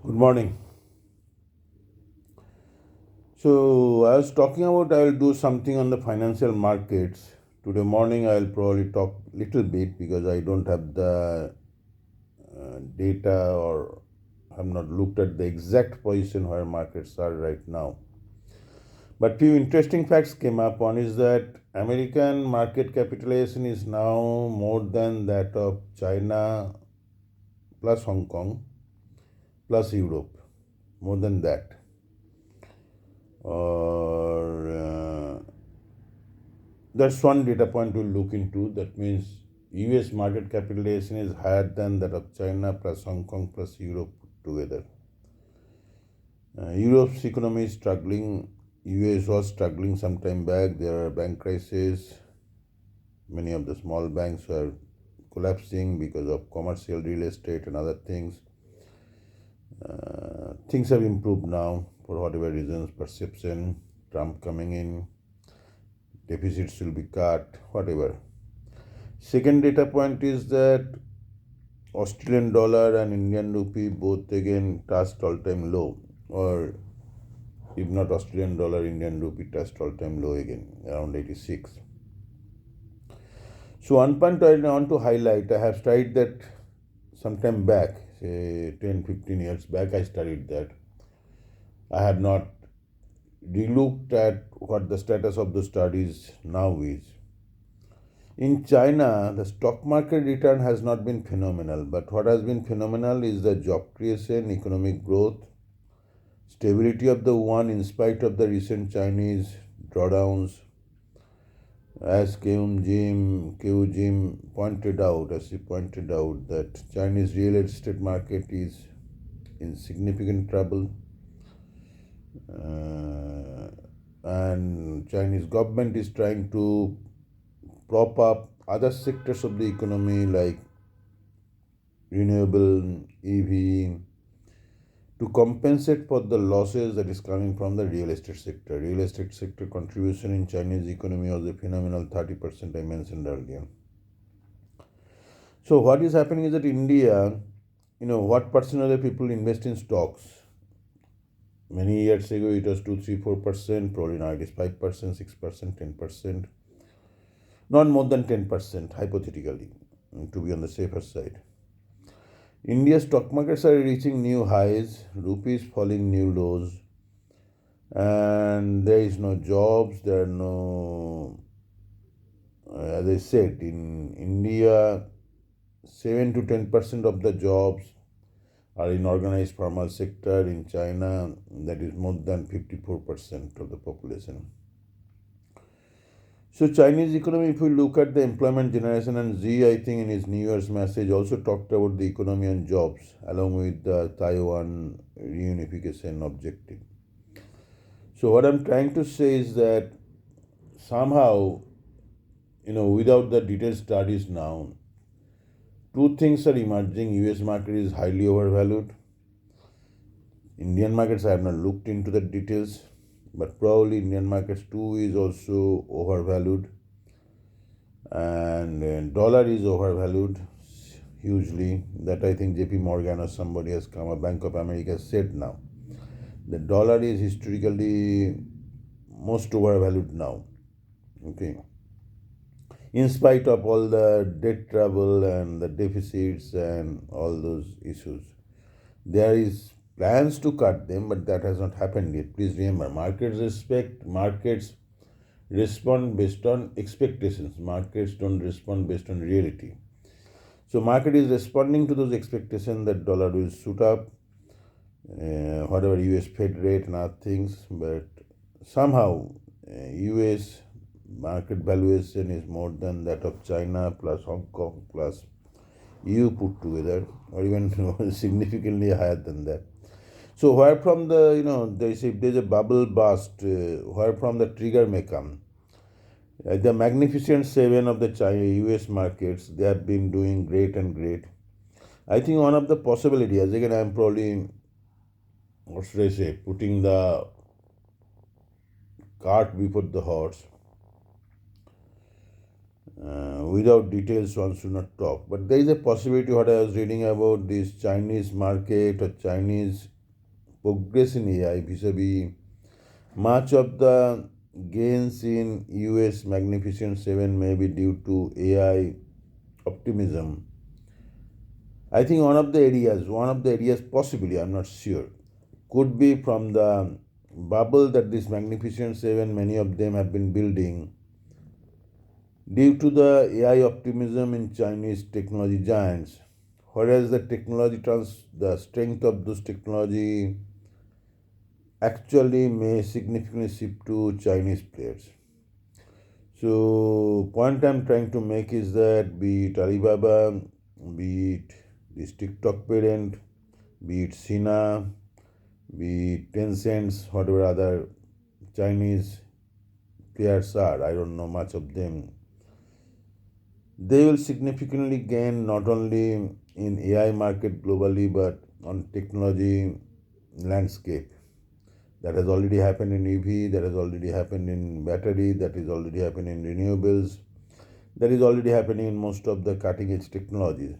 Good morning. So, I was talking about I will do something on the financial markets. Today morning, I will probably talk little bit because I don't have the data or have not looked at the exact position where markets are right now. But few interesting facts came up. One is that American market capitalization is now more than that of China plus Hong Kong plus Europe, more than that. Or That's one data point to look into. That means US market capitalization is higher than that of China plus Hong Kong plus Europe put together. Europe's economy is struggling. US was struggling some time back. There are bank crises. Many of the small banks were collapsing because of commercial real estate and other things. Things have improved now for whatever reasons, perception, Trump coming in, deficits will be cut, whatever. Second data point is that Australian dollar and Indian rupee both again touched all-time low, or if not Australian dollar, Indian rupee touched all-time low again, around 86. So one point I want to highlight, I have studied that sometime back, say 10, 15 years back, I studied that. I have not relooked at what the status of the studies now is. In China, the stock market return has not been phenomenal, but what has been phenomenal is the job creation, economic growth, stability of the yuan in spite of the recent Chinese drawdowns. As Kew Jim pointed out, that Chinese real estate market is in significant trouble, and Chinese government is trying to prop up other sectors of the economy like renewable, EV, to compensate for the losses that is coming from the real estate sector. Real estate sector contribution in Chinese economy was a phenomenal 30% I mentioned earlier. So what is happening is that India, what percent of the people invest in stocks? Many years ago it was 2, 3, 4%, probably now it is 5%, 6%, 10%. Not more than 10%, hypothetically, to be on the safer side. India's stock markets are reaching new highs, rupees falling new lows, and there is no jobs, there are no, as I said, in India, 7 to 10% of the jobs are in organized formal sector. In China, that is more than 54% of the population. So Chinese economy, if we look at the employment generation, and Xi, I think in his New Year's message also talked about the economy and jobs along with the Taiwan reunification objective. So what I'm trying to say is that somehow, without the detailed studies now, two things are emerging. US market is highly overvalued. Indian markets I have not looked into the details, but probably Indian markets too is also overvalued, and dollar is overvalued hugely. That I think JP Morgan or somebody has come, a Bank of America said now. The dollar is historically most overvalued now. Okay. In spite of all the debt trouble and the deficits and all those issues. There is plans to cut them, but that has not happened yet. Please remember, markets respond based on expectations. Markets don't respond based on reality. So market is responding to those expectations that dollar will shoot up, whatever US Fed rate and other things, but somehow US market valuation is more than that of China plus Hong Kong plus EU put together, or even significantly higher than that. So where from the there's a bubble burst, where from the trigger may come. The magnificent seven of the China US markets, they have been doing great and great. I think one of the possibilities, again I am probably, what should I say, putting the cart before the horse. Without details, one should not talk. But there is a possibility. What I was reading about this Chinese market or Chinese progress in AI vis-a-vis much of the gains in US Magnificent Seven may be due to AI optimism. I think one of the areas possibly, I'm not sure, could be from the bubble that this Magnificent Seven, many of them have been building due to the AI optimism in Chinese technology giants, whereas the strength of those technology actually may significantly shift to Chinese players. So, point I'm trying to make is that be it Alibaba, be it this TikTok parent, be it Sina, be it Tencent, whatever other Chinese players are, I don't know much of them, they will significantly gain not only in AI market globally but on technology landscape. That has already happened in EV, that has already happened in battery, that is already happening in renewables, that is already happening in most of the cutting edge technologies.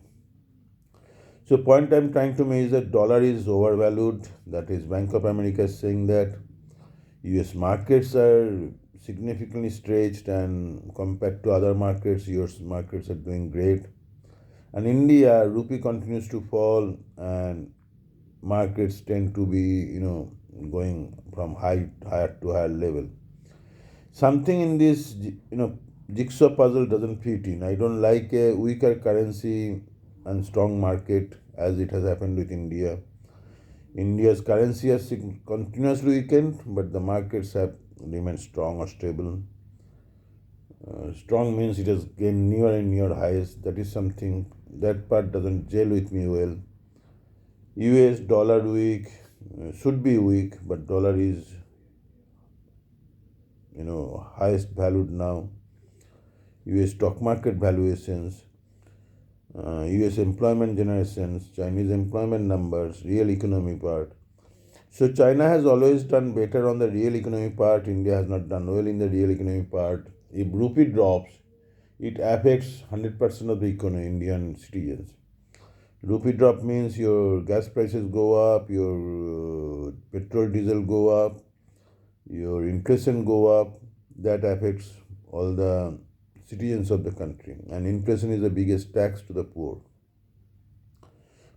So point I'm trying to make is that dollar is overvalued. That is Bank of America is saying that US markets are significantly stretched and compared to other markets, US markets are doing great. And India, rupee continues to fall and markets tend to be, going from higher to higher level. Something in this, jigsaw puzzle doesn't fit in. I don't like a weaker currency and strong market as it has happened with India. India's currency has continuously weakened, but the markets have remained strong or stable. Strong means it has gained newer and newer highs. That is something that part doesn't gel with me well. US dollar weak, should be weak, but dollar is highest valued now. US stock market valuations, US employment generations, Chinese employment numbers, real economy part. So China has always done better on the real economy part. India has not done well in the real economy part. If rupee drops, it affects 100% of the economy, Indian citizens. Rupee drop means your gas prices go up, your petrol diesel go up, your inflation go up. That affects all the citizens of the country. And inflation is the biggest tax to the poor,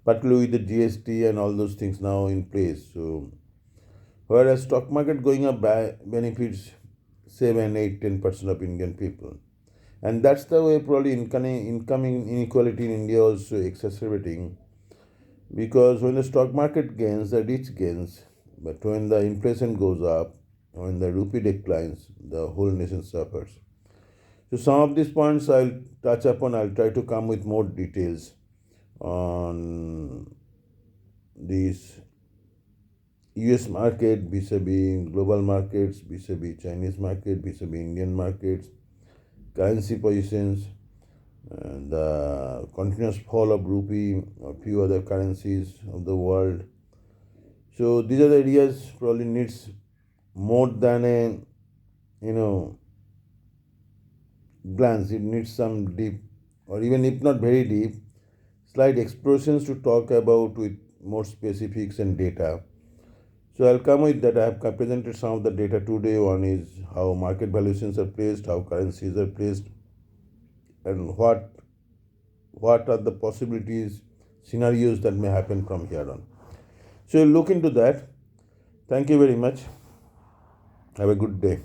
particularly with the GST and all those things now in place. So, whereas stock market going up benefits 7, 8, 10% of Indian people. And that's the way probably incoming inequality in India also exacerbating, because when the stock market gains, the rich gains, but when the inflation goes up, when the rupee declines, the whole nation suffers. So some of these points I'll touch upon. I'll try to come with more details on these US market vis-a-vis global markets, vis-a-vis Chinese market, vis-a-vis Indian markets, currency positions, and the continuous fall of rupee, a few other currencies of the world. So these are the areas probably needs more than a you know glance. It needs some deep, or even if not very deep, slight explorations to talk about with more specifics and data. So I'll come with that. I have presented some of the data today. One is how market valuations are placed, how currencies are placed, and what are the possibilities, scenarios that may happen from here on. So look into that. Thank you very much. Have a good day.